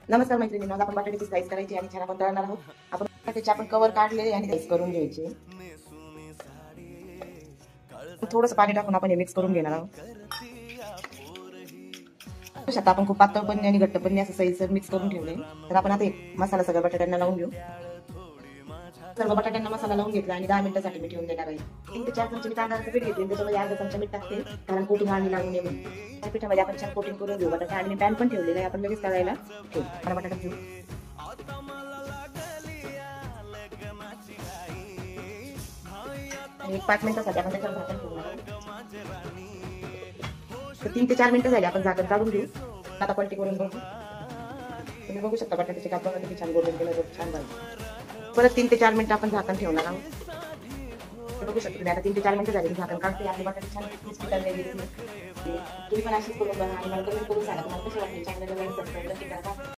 नमस्कार मैत्रिणींनो, आज आपण बटाट्याची स्लाइस करायची आणि छान आपण तळणार आहोत. आपण बटाट्याचे आपण कवर काढले आणि स्लाइस करून घ्यायचे. थोडंसं पाणी टाकून आपण हे मिक्स करून घेणार आहोत. आता आपण खूप पातळ पण आणि घट्ट पण असं सैलसर मिक्स करून ठेवले. तर आपण आता मसाला सगळं बटाट्यांना लावून घेऊ. सर्व बटाट्यांना मसाला लावून घेतला आणि 10 मिनिटांसाठी मी ठेवून देणार आहे. 3 ते 4 चमचे मी तांदळाचं पीठ घेतले, त्याच्यामध्ये अर्धा चमचा मीठ टाकते, कारण कोटिंग आणि लागून नये म्हणून. त्या पिठामध्ये आपण छान कोटिंग करून घेऊ बटाटा. आणि मी पॅन पण ठेवलेला आहे, आपण लगेच तळायला ठेवू. मला बटाटा घेऊ. आणि 5 मिनिटांसाठी आपण त्याच्यावर झाकण ठेवणार. तर 3 ते 4 मिनिटं झाली, आपण झाकण काढून घेऊ. आता पलटी करून बघू. तुम्ही बघू शकता बटाट्याचे काप किती छान गोल्डन कलर छान झाले. परत 3 ते 4 मिनिटं आपण झाकण ठेवणार आहोत. बघू शकतो तुम्ही, आता 3 ते 4 मिनिटं झाली, झाकण काढते. आपले बटाटे छान क्रिस्पी तळलेले आहेत. तुम्ही पण अशीच करून बघा आणि मला कमेंट करून सांगा तुम्हाला कशी वाटली. चॅनलला लाईक सबस्क्राईब नक्की करा.